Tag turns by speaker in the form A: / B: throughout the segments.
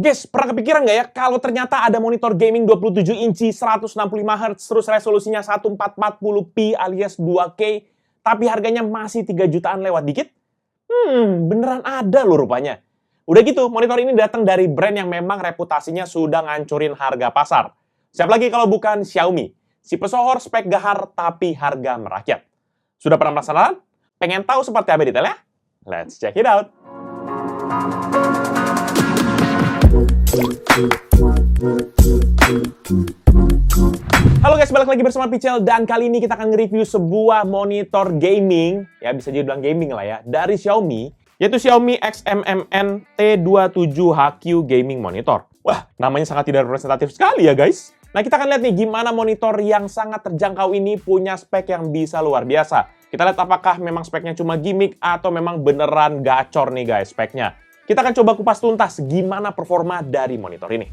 A: Guys, pernah kepikiran nggak ya kalau ternyata ada monitor gaming 27 inci 165 Hz terus resolusinya 1440p alias 2K tapi harganya masih 3 jutaan lewat dikit? Beneran ada loh rupanya. Udah gitu, monitor ini datang dari brand yang memang reputasinya sudah ngancurin harga pasar. Siapa lagi kalau bukan Xiaomi? Si pesohor spek gahar tapi harga merakyat. Sudah pernah penasaran? Pengen tahu seperti apa detailnya? Let's check it out. Halo guys, balik lagi bersama Pichel dan kali ini kita akan nge-review sebuah monitor gaming, ya bisa jadi bilang gaming lah ya, dari Xiaomi, yaitu Xiaomi XMMN T27HQ Gaming Monitor. Wah, namanya sangat tidak representatif sekali ya guys. Nah, kita akan lihat nih gimana monitor yang sangat terjangkau ini punya spek yang bisa luar biasa. Kita lihat apakah memang speknya cuma gimmick atau memang beneran gacor nih guys speknya. Kita akan coba kupas tuntas gimana performa dari monitor ini.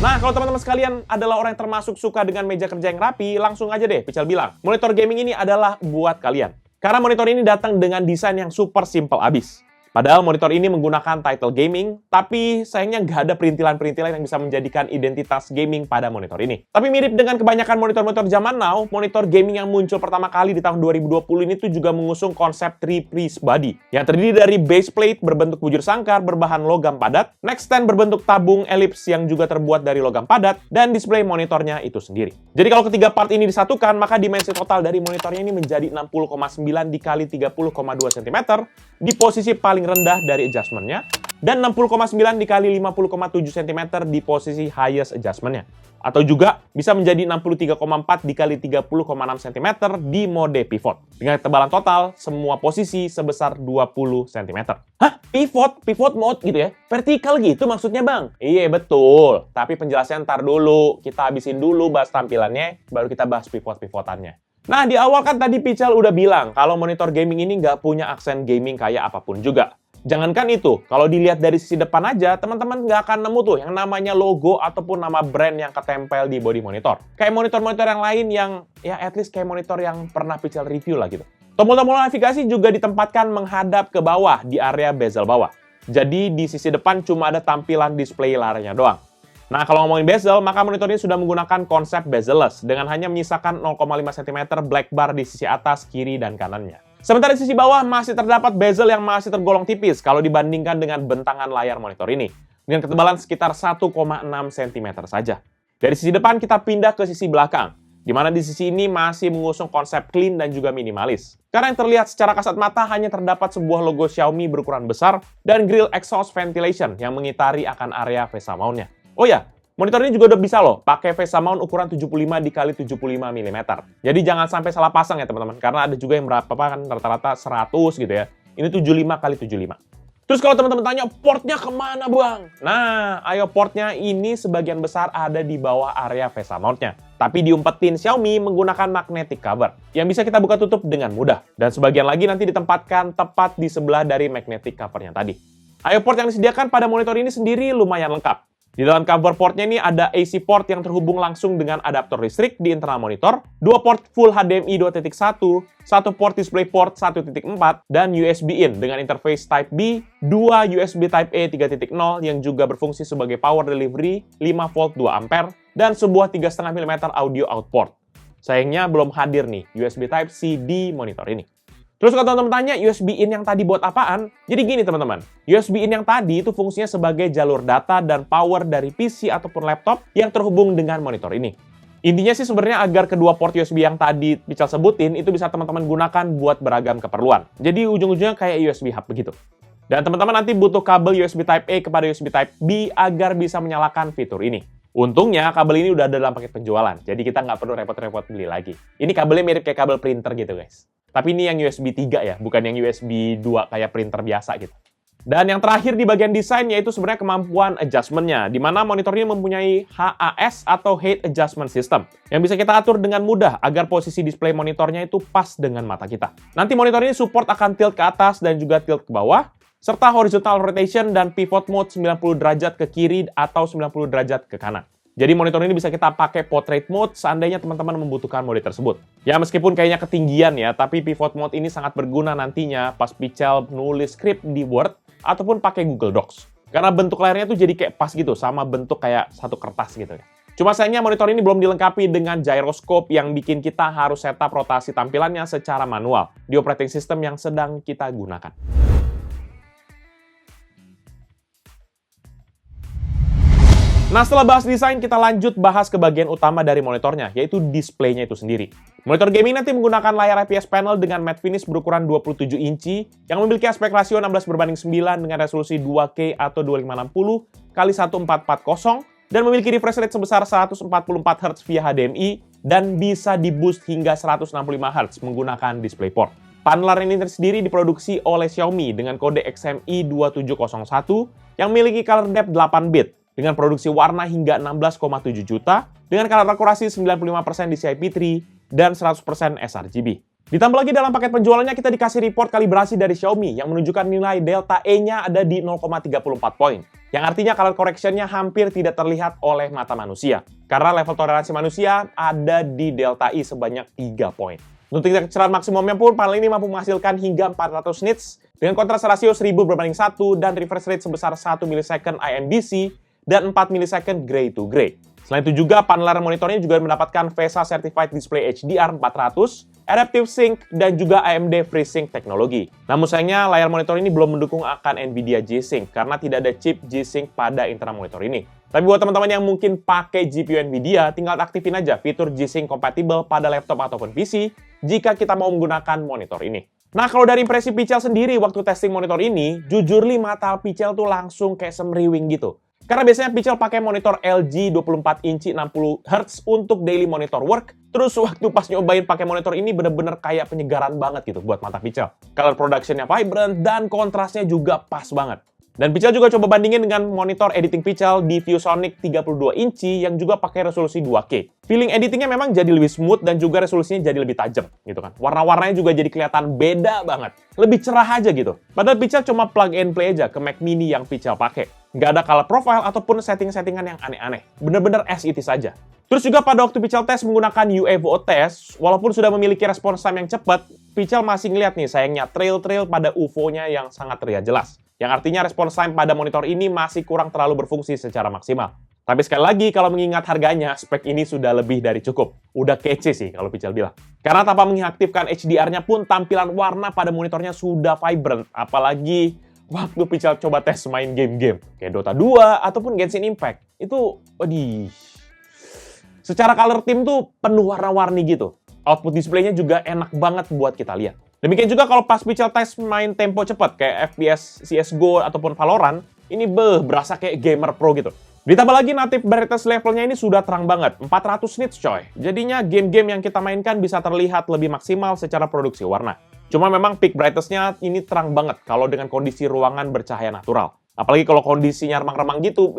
A: Nah, kalau teman-teman sekalian adalah orang yang termasuk suka dengan meja kerja yang rapi, langsung aja deh Pichel bilang, monitor gaming ini adalah buat kalian. Karena monitor ini datang dengan desain yang super simple abis. Padahal monitor ini menggunakan title gaming, tapi sayangnya nggak ada perintilan-perintilan yang bisa menjadikan identitas gaming pada monitor ini. Tapi mirip dengan kebanyakan monitor-monitor zaman now, monitor gaming yang muncul pertama kali di tahun 2020 ini tuh juga mengusung konsep three-piece body, yang terdiri dari base plate berbentuk bujur sangkar berbahan logam padat, neck stand berbentuk tabung elips yang juga terbuat dari logam padat, dan display monitornya itu sendiri. Jadi kalau ketiga part ini disatukan, maka dimensi total dari monitornya ini menjadi 60,9 dikali 30,2 cm, di posisi paling rendah dari adjustment-nya, dan 60,9 dikali 50,7 cm di posisi highest adjustment-nya. Atau juga bisa menjadi 63,4 dikali 30,6 cm di mode pivot. Dengan ketebalan total, semua posisi sebesar 20 cm. Hah? Pivot? Pivot mode gitu ya? Vertikal gitu maksudnya bang? Iya betul, tapi penjelasannya ntar dulu. Kita habisin dulu bahas tampilannya, baru kita bahas pivot-pivotannya. Nah, di awal kan tadi Pichel udah bilang kalau monitor gaming ini nggak punya aksen gaming kayak apapun juga. Jangankan itu, kalau dilihat dari sisi depan aja, teman-teman nggak akan nemu tuh yang namanya logo ataupun nama brand yang ketempel di body monitor. Kayak monitor-monitor yang lain yang, ya at least kayak monitor yang pernah Pichel review lah gitu. Tombol-tombol navigasi juga ditempatkan menghadap ke bawah di area bezel bawah. Jadi di sisi depan cuma ada tampilan display layarnya doang. Nah, kalau ngomongin bezel, maka monitor ini sudah menggunakan konsep bezel-less dengan hanya menyisakan 0,5 cm black bar di sisi atas, kiri, dan kanannya. Sementara di sisi bawah masih terdapat bezel yang masih tergolong tipis kalau dibandingkan dengan bentangan layar monitor ini, dengan ketebalan sekitar 1,6 cm saja. Dari sisi depan kita pindah ke sisi belakang, di mana di sisi ini masih mengusung konsep clean dan juga minimalis. Karena yang terlihat secara kasat mata hanya terdapat sebuah logo Xiaomi berukuran besar dan grill exhaust ventilation yang mengitari akan area VESA mount-nya. Oh ya, monitor ini juga udah bisa loh pakai VESA mount ukuran 75 dikali 75 mm. Jadi jangan sampai salah pasang ya teman-teman, karena ada juga yang berapa kan rata-rata 100 gitu ya. Ini 75 kali 75. Terus kalau teman-teman tanya, portnya kemana bang? Nah, ayo portnya ini sebagian besar ada di bawah area VESA mount-nya. Tapi diumpetin Xiaomi menggunakan magnetic cover, yang bisa kita buka tutup dengan mudah. Dan sebagian lagi nanti ditempatkan tepat di sebelah dari magnetic cover-nya tadi. Ayo port yang disediakan pada monitor ini sendiri lumayan lengkap. Di dalam cover portnya ini ada AC port yang terhubung langsung dengan adaptor listrik di internal monitor, 2 port full HDMI 2.1, 1 port display port 1.4, dan USB in dengan interface Type B, 2 USB Type A 3.0 yang juga berfungsi sebagai power delivery 5 volt 2 ampere, dan sebuah 3,5 mm audio out port. Sayangnya belum hadir nih USB Type C di monitor ini. Terus kalau teman-teman tanya, USB in yang tadi buat apaan? Jadi gini teman-teman, USB in yang tadi itu fungsinya sebagai jalur data dan power dari PC ataupun laptop yang terhubung dengan monitor ini. Intinya sih sebenarnya agar kedua port USB yang tadi Pichel sebutin itu bisa teman-teman gunakan buat beragam keperluan. Jadi ujung-ujungnya kayak USB hub begitu. Dan teman-teman nanti butuh kabel USB Type A kepada USB Type B agar bisa menyalakan fitur ini. Untungnya kabel ini udah ada dalam paket penjualan, jadi kita nggak perlu repot-repot beli lagi. Ini kabelnya mirip kayak kabel printer gitu guys. Tapi ini yang USB 3 ya, bukan yang USB 2 kayak printer biasa gitu. Dan yang terakhir di bagian desain yaitu sebenarnya kemampuan adjustment-nya, di mana monitor ini mempunyai HAS atau Height Adjustment System, yang bisa kita atur dengan mudah agar posisi display monitornya itu pas dengan mata kita. Nanti monitor ini support akan tilt ke atas dan juga tilt ke bawah, serta horizontal rotation dan pivot mode 90 derajat ke kiri atau 90 derajat ke kanan. Jadi monitor ini bisa kita pakai portrait mode seandainya teman-teman membutuhkan mode tersebut. Ya meskipun kayaknya ketinggian ya, tapi pivot mode ini sangat berguna nantinya pas Pichel nulis skrip di Word ataupun pakai Google Docs. Karena bentuk layarnya tuh jadi kayak pas gitu, sama bentuk kayak satu kertas gitu ya. Cuma sayangnya monitor ini belum dilengkapi dengan gyroscope yang bikin kita harus setup rotasi tampilannya secara manual di operating system yang sedang kita gunakan. Nah, setelah bahas desain, kita lanjut bahas ke bagian utama dari monitornya, yaitu displaynya itu sendiri. Monitor gaming nanti menggunakan layar IPS panel dengan matte finish berukuran 27 inci yang memiliki aspek rasio 16:9 dengan resolusi 2K atau 2560x1440 dan memiliki refresh rate sebesar 144 Hz via HDMI dan bisa di-boost hingga 165 Hz menggunakan DisplayPort. Paneler ini sendiri diproduksi oleh Xiaomi dengan kode XMI 2701 yang memiliki color depth 8 bit dengan produksi warna hingga 16,7 juta dengan color akurasi 95% DCI-P3 dan 100% sRGB. Ditambah lagi dalam paket penjualannya kita dikasih report kalibrasi dari Xiaomi yang menunjukkan nilai delta E-nya ada di 0,34 poin. Yang artinya color correction-nya hampir tidak terlihat oleh mata manusia. Karena level toleransi manusia ada di delta I sebanyak 3 poin. Untuk tingkat kecerahan maksimumnya pun panel ini mampu menghasilkan hingga 400 nits dengan kontras rasio 1000:1 dan refresh rate sebesar 1 ms IMDC dan 4 ms gray to gray. Selain itu juga paneler monitornya juga mendapatkan VESA Certified Display HDR 400, Adaptive Sync, dan juga AMD FreeSync teknologi. Namun sayangnya layar monitor ini belum mendukung akan NVIDIA G-Sync karena tidak ada chip G-Sync pada internal monitor ini. Tapi buat teman-teman yang mungkin pakai GPU NVIDIA, tinggal aktifin aja fitur G-Sync compatible pada laptop ataupun PC jika kita mau menggunakan monitor ini. Nah, kalau dari impresi Pichel sendiri waktu testing monitor ini, jujur mata Pichel tuh langsung kayak semriwing gitu. Karena biasanya Pichel pakai monitor LG 24 inci 60 Hz untuk daily monitor work. Terus waktu pas nyobain pakai monitor ini bener-bener kayak penyegaran banget gitu buat mata Pichel. Color production-nya vibrant dan kontrasnya juga pas banget. Dan Pichel juga coba bandingin dengan monitor editing Pichel di ViewSonic 32 inci yang juga pakai resolusi 2K. Feeling editingnya memang jadi lebih smooth dan juga resolusinya jadi lebih tajam gitu kan. Warna-warnanya juga jadi kelihatan beda banget. Lebih cerah aja gitu. Padahal Pichel cuma plug and play aja ke Mac Mini yang Pichel pakai. Nggak ada color profile ataupun setting-settingan yang aneh-aneh. Bener-bener as it is aja. Terus juga pada waktu Pichel test menggunakan UEVO test, walaupun sudah memiliki respons time yang cepat, Pichel masih ngeliat nih sayangnya trail-trail pada UFO-nya yang sangat terlihat jelas. Yang artinya respons time pada monitor ini masih kurang terlalu berfungsi secara maksimal. Tapi sekali lagi, kalau mengingat harganya, spek ini sudah lebih dari cukup. Udah kece sih kalau Pichel bilang. Karena tanpa mengaktifkan HDR-nya pun tampilan warna pada monitornya sudah vibrant. Apalagi waktu Pichel coba tes main game-game kayak Dota 2 ataupun Genshin Impact. Itu, waduh. Secara color theme tuh penuh warna-warni gitu. Output displaynya juga enak banget buat kita lihat. Demikian juga kalau pas Pichel tes main tempo cepat kayak FPS CSGO ataupun Valorant, ini berasa kayak gamer pro gitu. Ditambah lagi native brightness levelnya ini sudah terang banget, 400 nits coy. Jadinya game-game yang kita mainkan bisa terlihat lebih maksimal secara produksi warna. Cuma memang peak brightness-nya ini terang banget kalau dengan kondisi ruangan bercahaya natural. Apalagi kalau kondisinya remang-remang gitu,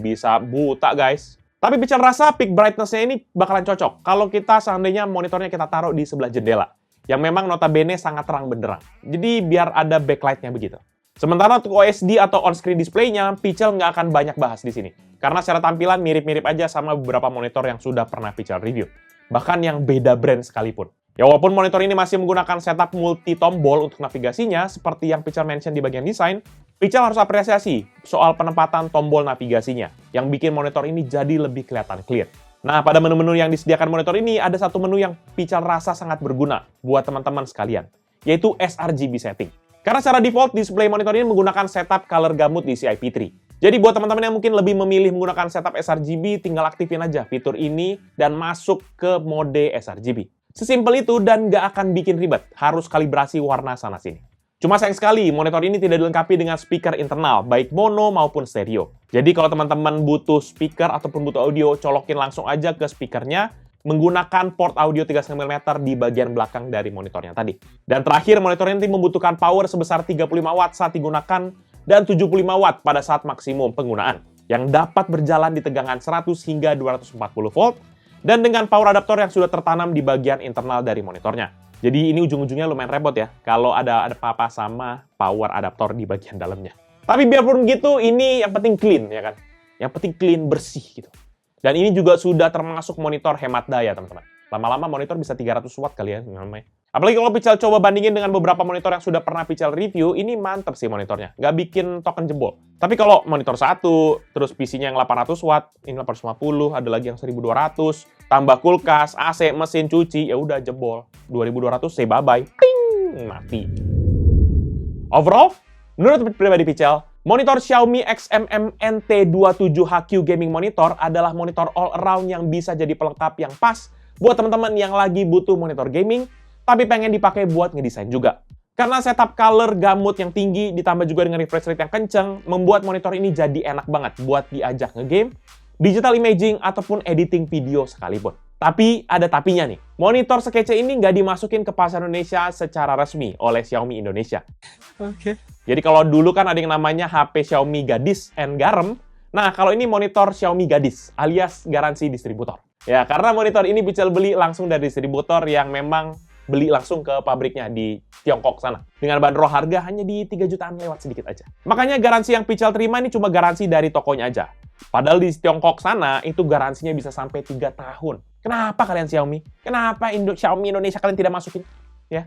A: bisa buta guys. Tapi Pichel rasa peak brightness-nya ini bakalan cocok kalau kita seandainya monitornya kita taruh di sebelah jendela. Yang memang notabene sangat terang benderang. Jadi biar ada backlight-nya begitu. Sementara untuk OSD atau on-screen display-nya, Pichel nggak akan banyak bahas di sini. Karena secara tampilan mirip-mirip aja sama beberapa monitor yang sudah pernah Pichel review. Bahkan yang beda brand sekalipun. Ya walaupun monitor ini masih menggunakan setup multi-tombol untuk navigasinya, seperti yang Pichel mention di bagian desain, Pichel harus apresiasi soal penempatan tombol navigasinya, yang bikin monitor ini jadi lebih kelihatan clear. Nah, pada menu-menu yang disediakan monitor ini, ada satu menu yang Pichel rasa sangat berguna buat teman-teman sekalian, yaitu sRGB setting. Karena secara default, display monitor ini menggunakan setup color gamut DCI-P3. Jadi buat teman-teman yang mungkin lebih memilih menggunakan setup sRGB, tinggal aktifin aja fitur ini dan masuk ke mode sRGB. Sesimpel itu dan nggak akan bikin ribet, harus kalibrasi warna sana-sini. Cuma sayang sekali, monitor ini tidak dilengkapi dengan speaker internal, baik mono maupun stereo. Jadi kalau teman-teman butuh speaker ataupun butuh audio, colokin langsung aja ke speakernya menggunakan port audio 3,5 mm di bagian belakang dari monitornya tadi. Dan terakhir, monitor ini membutuhkan power sebesar 35 watt saat digunakan dan 75 watt pada saat maksimum penggunaan, yang dapat berjalan di tegangan 100 hingga 240 volt, dan dengan power adaptor yang sudah tertanam di bagian internal dari monitornya. Jadi ini ujung-ujungnya lumayan repot ya, kalau ada apa-apa sama power adaptor di bagian dalamnya. Tapi biarpun gitu, ini yang penting clean ya kan. Yang penting clean, bersih gitu. Dan ini juga sudah termasuk monitor hemat daya, teman-teman. Lama-lama monitor bisa 300 watt kali ya, namanya. Apalagi kalau Pical coba bandingin dengan beberapa monitor yang sudah pernah Pical review, ini mantep sih monitornya. Nggak bikin token jebol. Tapi kalau monitor satu, terus PC-nya yang 800 watt, ini 850, ada lagi yang 1200, tambah kulkas, AC, mesin cuci, ya udah jebol. 2200, say bye-bye. Ting, mati. Overall, menurut pribadi Pical, monitor Xiaomi XMM NT27HQ Gaming Monitor adalah monitor all-around yang bisa jadi pelengkap yang pas buat teman-teman yang lagi butuh monitor gaming, tapi pengen dipakai buat ngedesain juga. Karena setup color gamut yang tinggi, ditambah juga dengan refresh rate yang kenceng, membuat monitor ini jadi enak banget buat diajak ngegame, digital imaging, ataupun editing video sekalipun. Tapi ada tapinya nih, monitor sekece ini nggak dimasukin ke pasar Indonesia secara resmi oleh Xiaomi Indonesia. Oke. Jadi kalau dulu kan ada yang namanya HP Xiaomi Gadis and Garam, nah kalau ini monitor Xiaomi Gadis, alias garansi distributor. Ya, karena monitor ini Pical beli langsung dari distributor yang memang beli langsung ke pabriknya di Tiongkok sana. Dengan bandrol harga hanya di 3 jutaan lewat sedikit aja. Makanya garansi yang Pical terima ini cuma garansi dari tokonya aja. Padahal di Tiongkok sana itu garansinya bisa sampai 3 tahun. Kenapa kalian Xiaomi? Kenapa Xiaomi Indonesia kalian tidak masukin? Ya.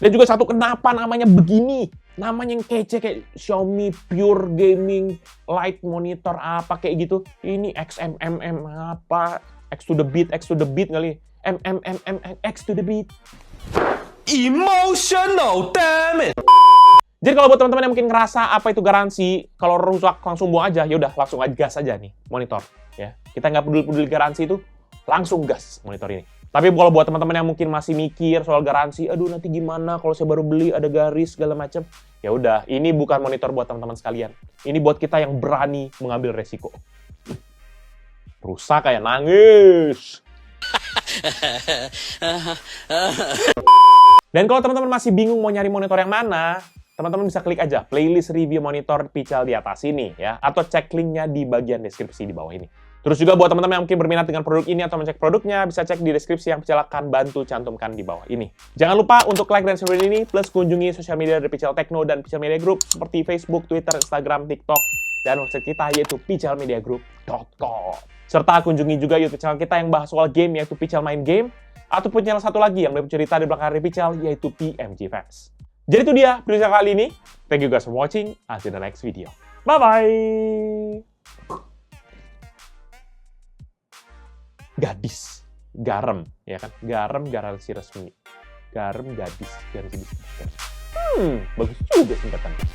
A: Dan juga satu, kenapa namanya begini? Namanya yang kece kayak Xiaomi Pure Gaming Light Monitor apa kayak gitu. Ini XMMM apa? X to the beat kali. X to the beat.
B: Emotional, damn it!
A: Jadi kalau buat teman-teman yang mungkin ngerasa apa itu garansi, kalau rusak langsung buang aja, ya udah langsung aja gas aja nih monitor. Ya, kita nggak peduli garansi itu, langsung gas monitor ini. Tapi kalau buat teman-teman yang mungkin masih mikir soal garansi, aduh nanti gimana kalau saya baru beli ada garis segala macam, ya udah, ini bukan monitor buat teman-teman sekalian. Ini buat kita yang berani mengambil resiko. Rusak kayak nangis. Dan kalau teman-teman masih bingung mau nyari monitor yang mana, teman-teman bisa klik aja playlist review monitor Pical di atas ini ya, atau cek linknya di bagian deskripsi di bawah ini. Terus juga buat teman-teman yang mungkin berminat dengan produk ini atau mencek produknya, bisa cek di deskripsi yang Pical akan bantu cantumkan di bawah ini. Jangan lupa untuk like dan share video ini, plus kunjungi sosial media dari Pical Techno dan Pical Media Group seperti Facebook, Twitter, Instagram, TikTok, dan website kita yaitu picalmediagroup.com. Serta kunjungi juga YouTube channel kita yang bahas soal game yaitu Pical Main Game, ataupun channel satu lagi yang bercerita di belakang hari Pical yaitu PMG Fans. Jadi itu dia video kali ini. Thank you guys for watching. I'll see you in the next video. Bye-bye! Gadis, garam, ya kan? Garam garansi resmi. Garam gadis garansi distributor. Bagus juga singkatannya.